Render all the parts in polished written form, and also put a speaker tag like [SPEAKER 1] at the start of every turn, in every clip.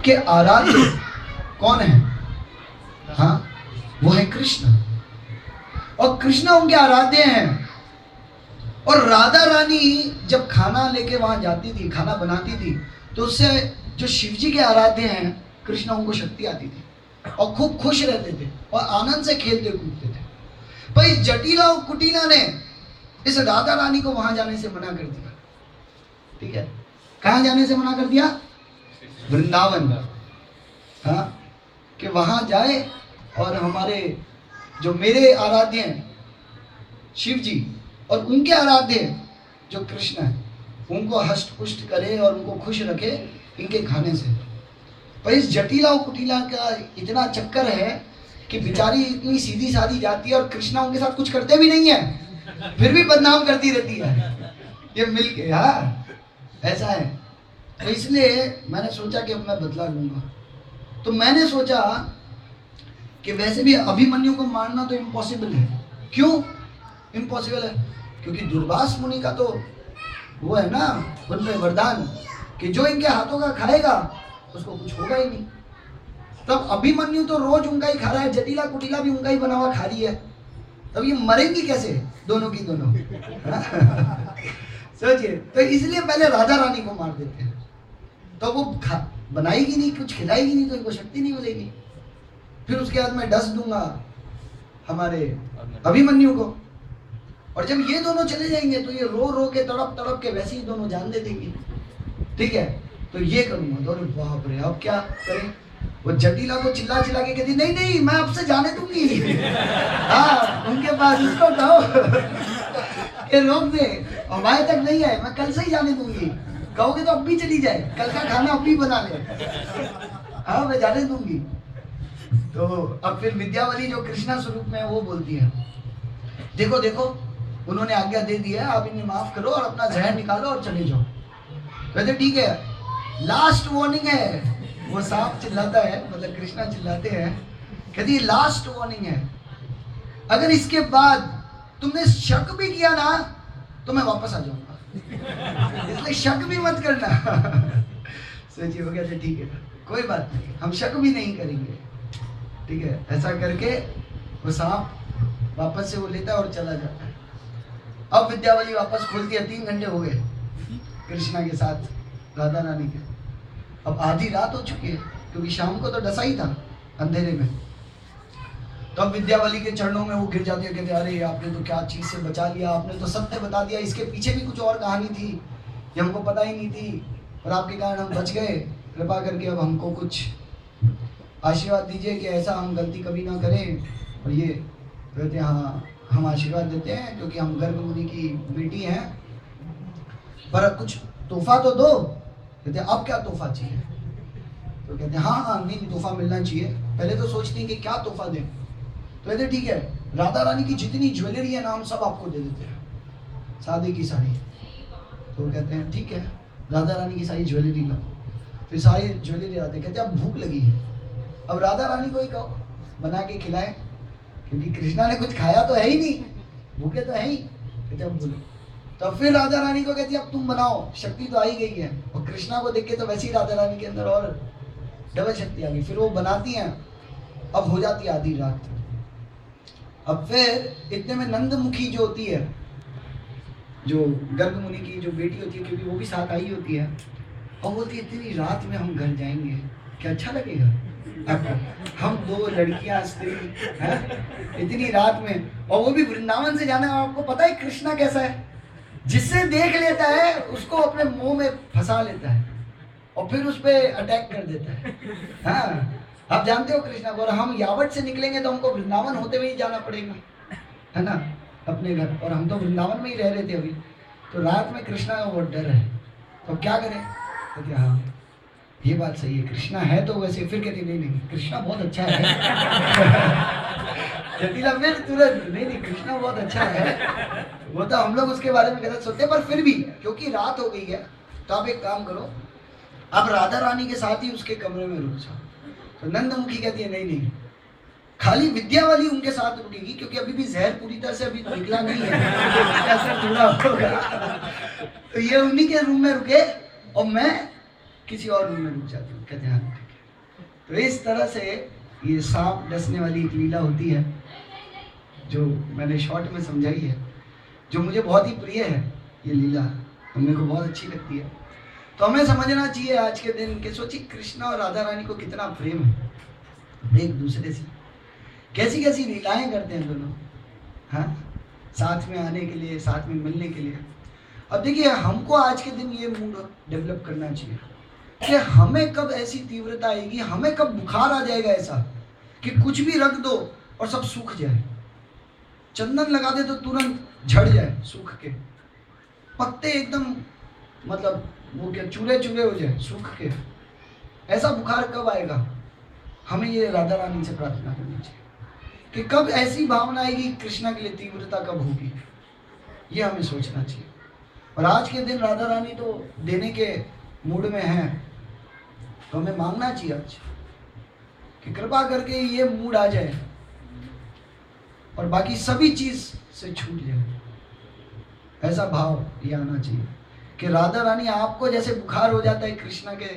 [SPEAKER 1] के आराध्य कौन है? हाँ, वो है कृष्ण, और कृष्ण उनके आराध्य हैं। और राधा रानी जब खाना लेके वहां जाती थी, खाना बनाती थी, तो उससे जो शिव जी के आराध्य हैं कृष्ण, उनको शक्ति आती थी और खूब खुश रहते थे और आनंद से खेलते कूदते थे। पर इस जटिला और कुटिला ने इस राधा रानी को वहां जाने से मना कर दिया। ठीक है, कहां जाने से मना कर दिया? वृंदावन। हाँ, कि वहां जाए और हमारे जो मेरे आराध्य हैं शिव जी और उनके आराध्य जो कृष्ण है, उनको हष्ट पुष्ट करे और उनको खुश रखे इनके खाने से। पर इस जटिला और कुटिला का इतना चक्कर है कि बेचारी इतनी सीधी सादी जाती है और कृष्णा उनके साथ कुछ करते भी नहीं है, फिर भी बदनाम करती रहती है ये मिलके। हाँ, ऐसा है। तो इसलिए मैंने सोचा कि अब मैं बदला लूंगा। तो मैंने सोचा कि वैसे भी अभिमन्यु को मारना तो इम्पॉसिबल है। क्यों इम्पॉसिबल है? क्योंकि दुर्वास मुनि का तो वो है ना उनमें वरदान कि जो इनके हाथों का खाएगा उसको कुछ होगा ही नहीं। तब अभिमन्यु तो रोज उनका ही खा रहा है, जटिला कुटिला भी उनका ही बना हुआ खा रही है, तब ये मरेंगी कैसे दोनों की दोनों? सोचिए। तो इसलिए पहले राधा रानी को मार देते हैं, तो वो बनाएगी नहीं, कुछ खिलाएगी नहीं, तो इनको शक्ति नहीं मिलेगी। फिर उसके बाद मैं डस दूंगा हमारे अभिमन्यु को, और जब ये दोनों चले जाएंगे तो ये रो रो के तड़प तड़प के वैसे ही दोनों जान दे देंगे। ठीक है, तो ये करूंगा। तो बाप रे, अब क्या करें? वो जटिला को चिल्ला चिल्ला के कहती नहीं नहीं मैं आपसे जाने दूंगी। हाँ, उनके पास उसको कहो ये रोक दे, हमारे तक नहीं है, मैं कल से ही जाने दूंगी। कहोगे तो अब भी चली जाए, कल का खाना अब भी बना ले। हाँ, मैं जाने दूंगी। तो अब फिर विद्यावली जो कृष्णा स्वरूप में वो बोलती है, देखो देखो उन्होंने आज्ञा दे दी है, आप इन्हें माफ करो और अपना जहर निकालो और चले जाओ। कहते ठीक है, लास्ट वार्निंग है। वो सांप चिल्लाता है, मतलब कृष्णा चिल्लाते हैं, कहती लास्ट वार्निंग है, अगर इसके बाद तुमने शक भी किया ना तो मैं वापस आ जाऊंगा, इसलिए शक भी मत करना। सोचिए, वो कहते ठीक है कोई बात नहीं, हम शक भी नहीं करेंगे। ठीक है, ऐसा करके वो सांप वापस से वो लेता है और चला जाता है। अब विद्यावली वापस खोलती है, 3 घंटे हो गए कृष्णा के साथ राधा रानी के। अब आधी रात हो चुकी है, क्योंकि शाम को तो डसा ही था अंधेरे में। तो अब विद्यावली के चरणों में वो गिर जाती है, कहते अरे आपने तो क्या चीज से बचा लिया, आपने तो सत्य बता दिया, इसके पीछे भी कुछ और कहानी थी, ये हमको पता ही नहीं थी, और आपके कारण हम बच गए। कृपा करके अब हमको कुछ आशीर्वाद दीजिए कि ऐसा हम गलती कभी ना करें। और ये कहते हैं हाँ हम आशीर्वाद देते हैं, क्योंकि हम गर्ग मुनि की बेटी हैं, पर कुछ तोहफा तो दो। कहते हैं अब क्या तोहफा चाहिए? तो कहते हैं हाँ हाँ नहीं तोहफा मिलना चाहिए। पहले तो सोचते हैं कि क्या तोहफा दें, तो कहते ठीक है राधा रानी की जितनी ज्वेलरी है ना हम सब आपको दे देते हैं, शादी की साड़ी। तो कहते हैं ठीक है, राधा रानी की सारी ज्वेलरी लो। फिर सारी ज्वेलरी आते, कहते अब भूख लगी है, अब राधा रानी को ही कहो बना के खिलाए, क्योंकि कृष्णा ने कुछ खाया तो है ही नहीं, भूखे तो है ही। कहते अब बोलो। तो फिर राधा रानी को कहती है अब तुम बनाओ, शक्ति तो आई गई है, और कृष्णा को देख के तो वैसे ही राधा रानी के अंदर और डबल शक्ति आ गई। फिर वो बनाती हैं, अब हो जाती है आधी रात। अब फिर इतने में नंदमुखी जो होती है, जो गर्ग मुनि की जो बेटी होती है, क्योंकि वो भी साथ आई होती है, और बोलती है इतनी रात में हम घर जाएंगे, क्या अच्छा लगेगा आपको? हम 2 लड़कियां स्त्री हैं इतनी रात में, और वो भी वृंदावन से जाना है। आपको पता है कृष्णा कैसा है, जिससे देख लेता है उसको अपने मुंह में फंसा लेता है और फिर उस पर अटैक कर देता है। हाँ, आप जानते हो कृष्णा को। और हम यावत से निकलेंगे तो हमको वृंदावन होते हुए ही जाना पड़ेगा, है ना, अपने घर। और हम तो वृंदावन में ही रह रहे थे अभी, तो रात में कृष्णा का बहुत डर है, तो क्या करें? तो हाँ ये बात सही है, कृष्णा है तो वैसे। फिर कहती नहीं नहीं कृष्णा बहुत अच्छा है। जटिला फिर तुरंत नहीं नहीं कृष्णा बहुत अच्छा है, वो तो हम लोग उसके बारे में गलत सोचते हैं, पर फिर भी क्योंकि रात हो गई है तो आप एक काम करो, आप राधा रानी के साथ ही उसके कमरे में रुक जाओ। तो नंदमुखी कहती है नहीं नहीं, खाली विद्यावली उनके साथ रुकेगी, क्योंकि अभी भी जहर पूरी तरह से अभी निकला नहीं है, असर थोड़ा होगा। तो ये उन्हीं के रूम में रुके और मैं किसी और रूम में रुक जाती हूँ। कहते हैं तो इस तरह से ये सांप डसने वाली एक लीला होती है जो मैंने शॉर्ट में समझाई है, जो मुझे बहुत ही प्रिय है ये लीला, तो मेरे को बहुत अच्छी लगती है। तो हमें समझना चाहिए आज के दिन के, सोचिए कृष्णा और राधा रानी को कितना प्रेम है एक दूसरे से, कैसी कैसी लीलाएं करते हैं दोनों, हाँ, साथ में आने के लिए, साथ में मिलने के लिए। अब देखिए हमको आज के दिन ये मूड डेवलप करना चाहिए कि हमें कब ऐसी तीव्रता आएगी, हमें कब बुखार आ जाएगा ऐसा कि कुछ भी रख दो और सब सूख जाए, चंदन लगा दे तो तुरंत झड़ जाए, सूख के पत्ते एकदम मतलब वो क्या चूरे चूरे हो जाए सूख के, ऐसा बुखार कब आएगा। हमें ये राधा रानी से प्रार्थना करनी चाहिए कि कब ऐसी भावना आएगी, कृष्णा के लिए तीव्रता कब होगी, ये हमें सोचना चाहिए। और आज के दिन राधा रानी तो देने के मूड में है, तो हमें मांगना चाहिए आज कि कृपा करके ये मूड आ जाए और बाकी सभी चीज से छूट जाए। ऐसा भाव ये आना चाहिए कि राधा रानी आपको जैसे बुखार हो जाता है कृष्णा के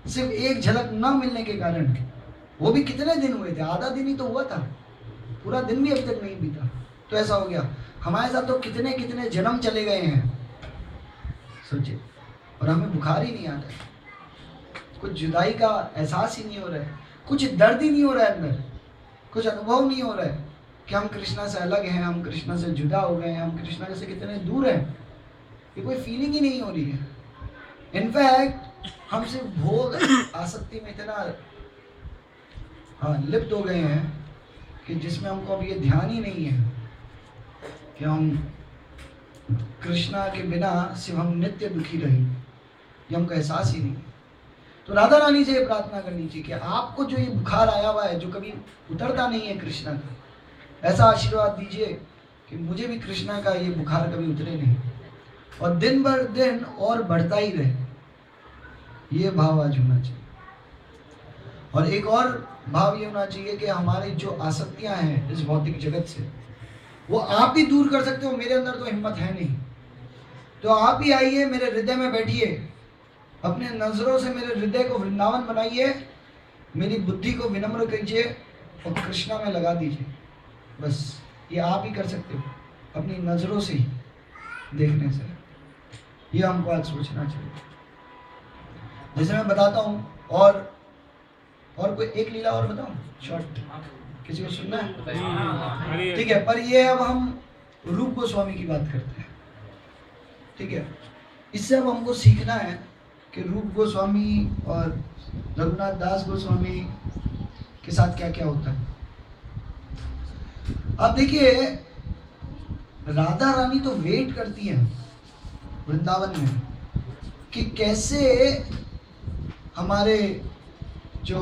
[SPEAKER 1] सिर्फ एक झलक न मिलने के कारण, वो भी कितने दिन हुए थे, आधा दिन ही तो हुआ था, पूरा दिन भी अभी तक नहीं बीता, तो ऐसा हो गया। हमारे साथ तो कितने कितने जन्म चले गए हैं सोचिए, और हमें बुखार ही नहीं आता, कुछ जुदाई का एहसास ही नहीं हो रहा है, कुछ दर्द ही नहीं हो रहा है अंदर, कुछ अनुभव नहीं हो रहा है कि हम कृष्णा से अलग हैं, हम कृष्णा से जुदा हो गए हैं, हम कृष्णा से कितने दूर हैं, ये कोई फीलिंग ही नहीं हो रही है। इनफैक्ट हम सिर्फ भोग आसक्ति में इतना लिप्त हो गए हैं कि जिसमें हमको अब ये ध्यान ही नहीं है कि हम कृष्णा के बिना सिर्फ हम नित्य दुखी रहे, ये हमको एहसास ही नहीं। तो राधा रानी से ये प्रार्थना करनी चाहिए कि आपको जो ये बुखार आया हुआ है, जो कभी उतरता नहीं है कृष्णा का, ऐसा आशीर्वाद दीजिए कि मुझे भी कृष्णा का ये बुखार कभी उतरे नहीं और दिन भर दिन और बढ़ता ही रहे, ये भाव आज होना चाहिए। और एक और भाव ये होना चाहिए कि हमारी जो आसक्तियां हैं इस भौतिक जगत से, वो आप ही दूर कर सकते हो, मेरे अंदर तो हिम्मत है नहीं, तो आप ही आइए, मेरे हृदय में बैठिए, अपने नजरों से मेरे हृदय को वृंदावन बनाइए, मेरी बुद्धि को विनम्र कीजिए और कृष्णा में लगा दीजिए। बस ये आप ही कर सकते हो, अपनी नजरों से ही देखने से, ये हमको आज सोचना चाहिए। जैसे मैं बताता हूँ, और कोई एक लीला और बताऊं शॉर्ट, किसी को सुनना है? ठीक है, पर ये अब हम रूप गोस्वामी की बात करते हैं, ठीक है। इससे अब हमको सीखना है कि रूप गोस्वामी और रघुनाथ दास गोस्वामी के साथ क्या क्या होता है। अब देखिए राधा रानी तो वेट करती है वृंदावन में कि कैसे हमारे जो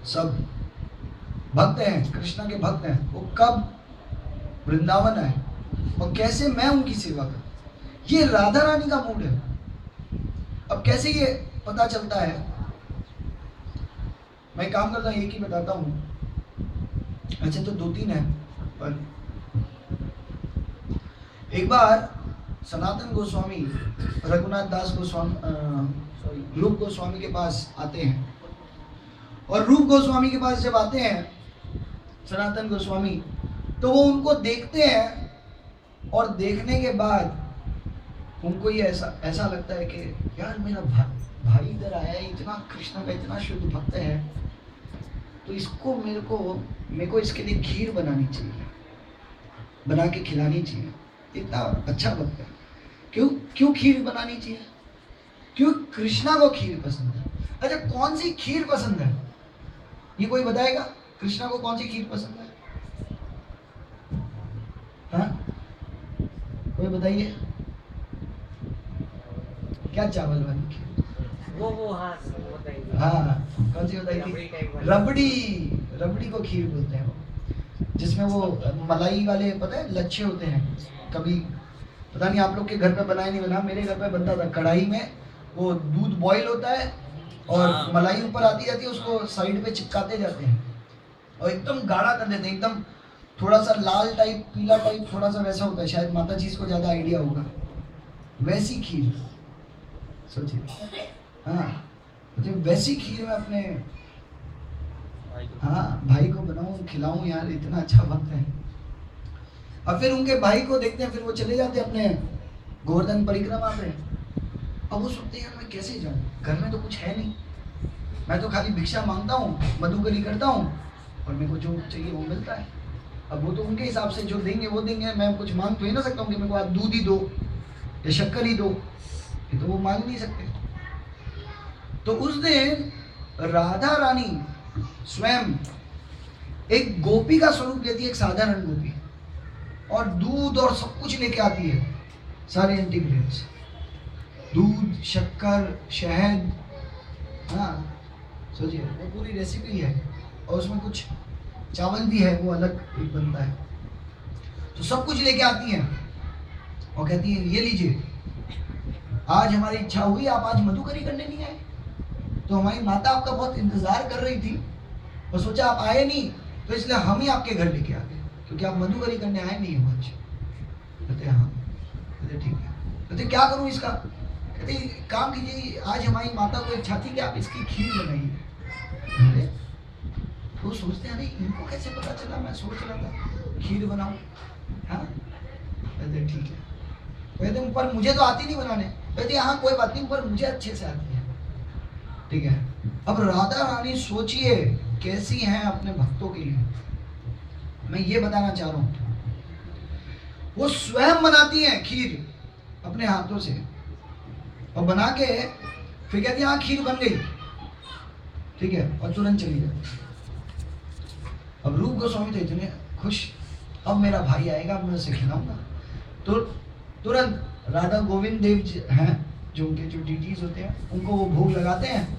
[SPEAKER 1] सब भक्त हैं, कृष्णा के भक्त हैं, वो कब वृंदावन आए और कैसे मैं उनकी सेवा करूं, ये राधा रानी का मूड है। अब कैसे ये पता चलता है, मैं काम करता हूँ, एक ही बताता हूँ, अच्छा तो दो तीन है, पर एक बार सनातन गोस्वामी रघुनाथ दास गोस्वामी रूप गोस्वामी के पास आते हैं, और रूप गोस्वामी के पास जब आते हैं सनातन गोस्वामी, तो वो उनको देखते हैं और देखने के बाद उनको ये ऐसा लगता है कि यार मेरा भाई इधर आया है, इतना कृष्ण का इतना शुद्ध भक्त है, तो इसको मेरे को इसके लिए खीर बनानी चाहिए, बना के खिलानी चाहिए, इतना अच्छा भक्त है। क्यों खीर बनानी चाहिए? क्यों कृष्णा को खीर पसंद है। अच्छा कौन सी खीर पसंद है, ये कोई बताएगा? कृष्णा को कौन सी खीर पसंद है? हाँ कोई बताइए, क्या चावल वाली खीर?
[SPEAKER 2] वो हाँ बताइए।
[SPEAKER 1] हाँ कौन सी बताइए? रबड़ी को खीर बोलते हैं, वो जिसमें वो मलाई वाले पता है लच्छे होते हैं। कभी पता नहीं आप लोग के घर पे बनाया नहीं बना, मेरे घर पे बनता था। कढ़ाई में वो दूध बॉईल होता है और मलाई ऊपर आती जाती है, उसको साइड पे चिपकाते जाते हैं और एकदम गाढ़ा कर देते हैं, एकदम थोड़ा सा लाल टाइप पीला टाइप थोड़ा सा वैसा होता है, शायद माता जी को ज़्यादा आइडिया होगा। वैसी खीर सोचिए, हाँ वैसी खीर मैं अपने भाई को बनाऊं, खिलाऊं, यार इतना अच्छा वक्त है। अब फिर उनके भाई को देखते हैं, फिर वो चले जाते हैं अपने गोवर्धन परिक्रमा पे। अब वो सोचते हैं मैं कैसे जाऊं, घर में तो कुछ है नहीं, मैं तो खाली भिक्षा मांगता हूँ, मधुकरी करता हूँ और मेरे को जो चाहिए वो मिलता है। अब वो तो उनके हिसाब से जो देंगे वो देंगे, मैं कुछ मांग तो ही ना सकता हूँ कि मेरे को आज दूध ही दो या शक्कर ही दो, ये तो वो मांग नहीं सकते। तो उस दिन राधा रानी स्वयं एक गोपी का स्वरूप लेती है, एक साधारण गोपी, और दूध और सब कुछ लेके आती है, सारे इंटीग्रेंट्स, दूध, शक्कर, शहद, हाँ सोचिए वो पूरी रेसिपी है, और उसमें कुछ चावल भी है, वो अलग एक बनता है। तो सब कुछ लेके आती हैं और कहती है ये लीजिए, आज हमारी इच्छा हुई, आप आज मधुकरी करने नहीं आए, तो हमारी माता आपका बहुत इंतजार कर रही थी और सोचा आप आए नहीं तो इसलिए हम ही आपके घर लेके आ गए, क्योंकि आप मधुकरी करने आए नहीं हो आज। कहते हाँ, कहते ठीक है। कहते क्या करूं इसका? कहते काम कीजिए, आज हमारी माता को इच्छा थी कि आप इसकी खीर बनाइए। तो सोचते हैं अरे इनको कैसे पता चला, मैं सोच रहा था खीर बनाऊं। हाँ, कहते ठीक है। कहते पर मुझे तो आती नहीं बनाने। कहते हाँ कोई बात नहीं, पर मुझे अच्छे से आती है। ठीक है। अब राधा रानी सोचिए कैसी हैं अपने भक्तों के लिए, मैं ये बताना चाह रहा हूं। वो स्वयं बनाती हैं खीर अपने हाथों से, और बना के फिर कहती है हाँ खीर बन गई, ठीक है, और तुरंत चली जाती। अब रूप गोस्वामी तो इतने खुश, अब मेरा भाई आएगा, अब मैं उसे खिलाऊंगा। तो तुरंत राधा गोविंद देव हैं जो उनके जो डीटीज होते हैं, उनको वो भोग लगाते हैं,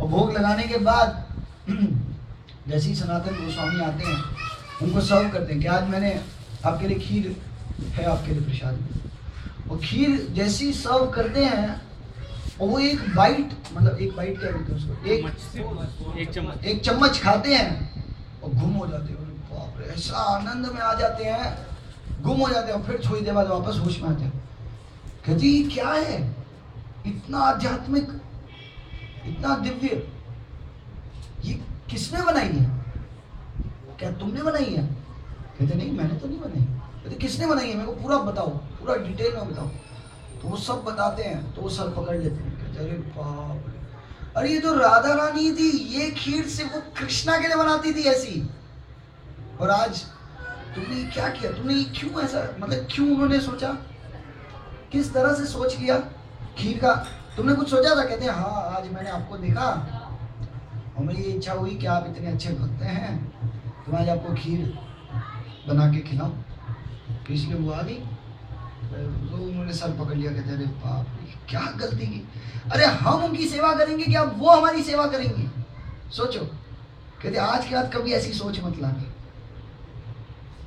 [SPEAKER 1] और भोग लगाने के बाद जैसे ही सनातन गोस्वामी आते हैं उनको सर्व करते हैं कि आज मैंने आपके लिए खीर है, आपके लिए प्रसाद। और खीर जैसी सर्व करते हैं और वो एक बाइट, मतलब एक बाइट क्या बोलते हैं उसको, एक चम्मच खाते हैं और गुम हो जाते हैं। बाप रे, ऐसा आनंद में आ जाते हैं, गुम हो जाते हैं, और फिर थोड़ी देर बाद वापस होश में आते हैं। कहती ये क्या है, इतना आध्यात्मिक, इतना दिव्य, ये किसने बनाई है? क्या तुमने बनाई है? कहते नहीं मैंने तो नहीं बनाई। कहते किसने बनाई है, मेरे को पूरा बताओ, पूरा डिटेल में बताओ। तो वो सब बताते हैं, तो वो सर पकड़ लेते हैं, कहते अरे बाप रे, अरे ये तो राधा रानी थी, ये खीर सिर्फ वो कृष्णा के लिए बनाती थी ऐसी, और आज तुमने क्या किया, तुमने क्यों ऐसा, मतलब क्यों उन्होंने सोचा, किस तरह से सोच लिया खीर का, तुमने कुछ सोचा था? कहते हैं हाँ, आज मैंने आपको देखा और मेरी ये इच्छा हुई कि आप इतने अच्छे भक्त हैं, तो आज आपको खीर बना के खिलाऊं, तो इसलिए वो आ गई। तो उन्होंने सर पकड़ लिया, कहते अरे बाप रे क्या गलती की, अरे हम उनकी सेवा करेंगे क्या वो हमारी सेवा करेंगे, सोचो। कहते आज के बाद कभी ऐसी सोच मत लाना,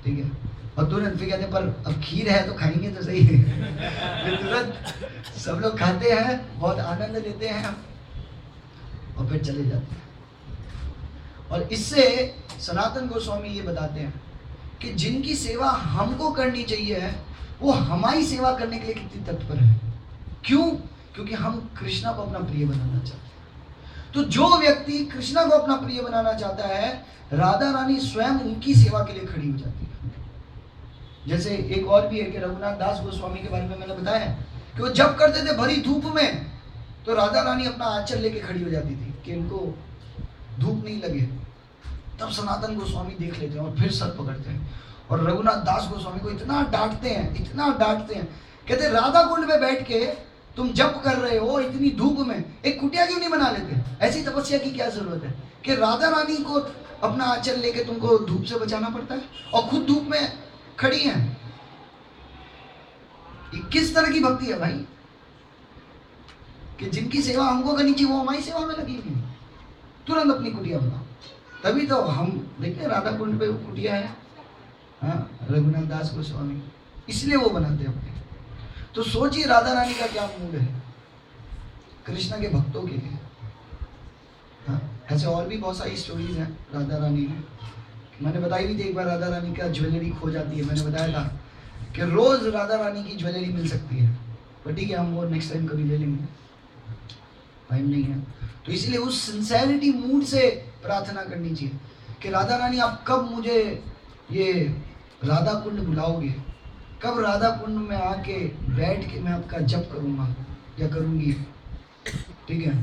[SPEAKER 1] ठीक है। और तुरंत फिर कहते पर अब खीर है तो खाएंगे तो सही है। तुरंत सब लोग खाते हैं, बहुत आनंद लेते हैं और फिर चले जाते हैं। और इससे सनातन गोस्वामी ये बताते हैं कि जिनकी सेवा हमको करनी चाहिए वो हमारी सेवा करने के लिए कितनी तत्पर है। क्यों? क्योंकि हम कृष्णा को अपना प्रिय बनाना चाहते हैं। तो जो व्यक्ति कृष्णा को अपना प्रिय बनाना चाहता है, राधा रानी स्वयं उनकी सेवा के लिए खड़ी हो जाती है। जैसे एक और भी है कि रघुनाथ दास गोस्वामी के बारे में मैंने बताया कि वो जब करते थे भरी धूप में, तो राधा रानी अपना आंचल लेके खड़ी हो जाती थी कि इनको धूप नहीं लगे। तब सनातन गोस्वामी देख लेते हैं और फिर सर पकड़ते हैं, और रघुनाथ दास गोस्वामी को इतना डांटते हैं, इतना डांटते हैं। कहते राधा कुंड में बैठ के तुम जप कर रहे हो इतनी धूप में, एक कुटिया क्यों नहीं बना लेते? ऐसी तपस्या की क्या जरूरत है कि राधा रानी को अपना आंचल लेके तुमको धूप से बचाना पड़ता है और खुद धूप में खड़ी हैं। ये किस तरह की भक्ति है भाई, कि जिनकी सेवा हमको करनी चाहिए वो हमारी सेवा में लगी हुई है। तुरंत अपनी कुटिया बनाओ, तभी तो हम देखते हैं राधा कुंड पे वो कुटिया है, हाँ, रघुनाथ दास गोस्वामी, इसलिए वो बनाते हैं अपने। तो सोचिए राधा रानी का क्या मूड है कृष्ण के भक्तों के लिए। हाँ, ऐसे और भी बहुत सारी स्टोरीज हैं राधा रानी में। मैंने बताई भी थी एक बार, राधा रानी का ज्वेलरी खो जाती है। मैंने बताया था कि रोज राधा रानी की ज्वेलरी मिल सकती है, पर ठीक है हम वो नेक्स्ट टाइम कभी ले लेंगे। टाइम नहीं है। तो इसलिए उस सिंसेरिटी मूड से प्रार्थना करनी चाहिए कि राधा रानी आप कब मुझे ये राधा कुंड बुलाओगे, कब राधा कुंड में आके बैठ के मैं आपका जप करूँगा या करूँगी। ठीक है,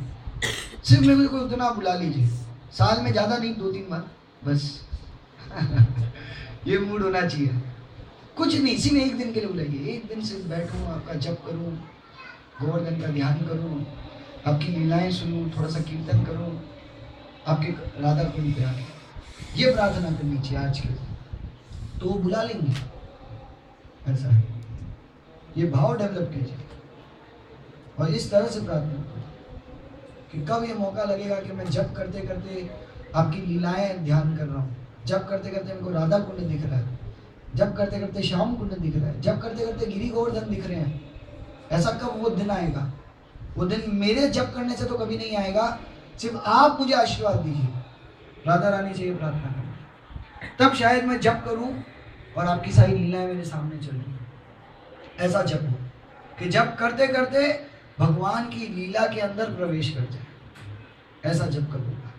[SPEAKER 1] सिर्फ मेरे को उतना बुला लीजिए, साल में ज़्यादा नहीं, 2-3 बार बस। ये मूड होना चाहिए। कुछ नहीं, इसी में एक दिन के लिए बुलाइए, एक दिन सिर्फ बैठूँ, आपका जप करूँ, गोवर्धन का ध्यान करूँ, आपकी लीलाएं सुनूँ, थोड़ा सा कीर्तन करूँ, आपके राधा कुंड पे आके ये प्रार्थना करनी चाहिए आज के। तो वो बुला लेंगे। ऐसा है, ये भाव डेवलप कीजिए और इस तरह से प्रार्थना करो कि कब ये मौका लगेगा कि मैं जप करते करते आपकी लीलाएं ध्यान कर रहा हूँ, जप करते करते मेरे को राधा कुंड दिख रहा है, जप करते करते श्याम कुंड दिख रहा है, जप करते करते गिरी गोवर्धन दिख रहे हैं। ऐसा कब वो दिन आएगा? वो दिन मेरे जप करने से तो कभी नहीं आएगा, सिर्फ आप मुझे आशीर्वाद दीजिए, राधा रानी से ये प्रार्थना करूँ, तब शायद मैं जप करूँ और आपकी सारी लीलाएं मेरे सामने चल रही हैं। ऐसा जप हो कि जप करते करते भगवान की लीला के अंदर प्रवेश कर जाए, ऐसा जप करूँगा।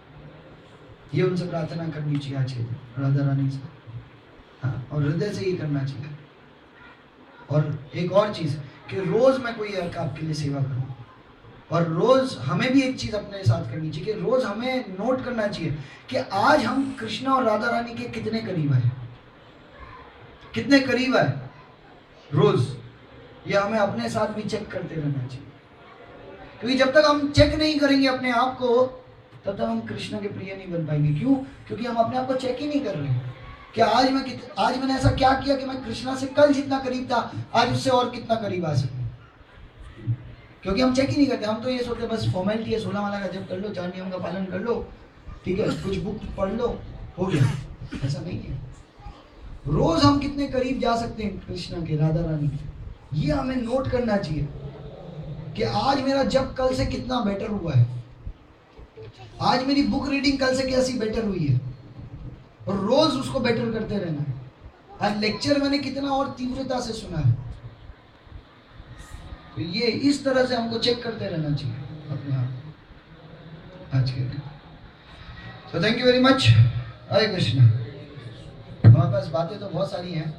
[SPEAKER 1] ये उनसे प्रार्थना करनी चाहिए आज के दिन, राधा रानी से। हाँ, और हृदय से ये करना चाहिए। और एक और चीज़ कि रोज़ मैं कोई आपके लिए सेवा करूँ, और रोज़ हमें भी एक चीज़ अपने साथ करनी चाहिए कि रोज़ हमें नोट करना चाहिए कि आज हम कृष्णा और राधा रानी के कितने करीब आए, कितने करीब आए रोज़। ये हमें अपने साथ भी चेक करते रहना चाहिए, क्योंकि जब तक हम चेक नहीं करेंगे अपने आप को, तब तक हम कृष्ण के प्रिय नहीं बन पाएंगे। क्यों? क्योंकि हम अपने आप को चेक ही नहीं कर रहे हैं कि आज मैंने ऐसा क्या किया कि मैं कृष्णा से कल जितना करीब था आज उससे और कितना करीब आ सकूं। क्योंकि हम चेक ही नहीं करते, हम तो ये सोचते बस फॉर्मेलिटी है, 16 माला का जप कर लो, 4 नियम का पालन कर लो, ठीक है, कुछ बुक पढ़ लो, हो गया। ऐसा नहीं है। रोज हम कितने करीब जा सकते हैं कृष्णा के, राधा रानी के, ये हमें नोट करना चाहिए कि आज मेरा जप कल से कितना बेटर हुआ है, आज मेरी बुक रीडिंग कल से कैसी बेटर हुई है, और रोज उसको बेटर करते रहना है। आज लेक्चर मैंने कितना और तीव्रता से सुना है, तो ये इस तरह से हमको चेक करते रहना चाहिए अपने आप आज के दिन। So thank you very much. Hare Krishna. हमारे पास बातें तो बहुत सारी हैं।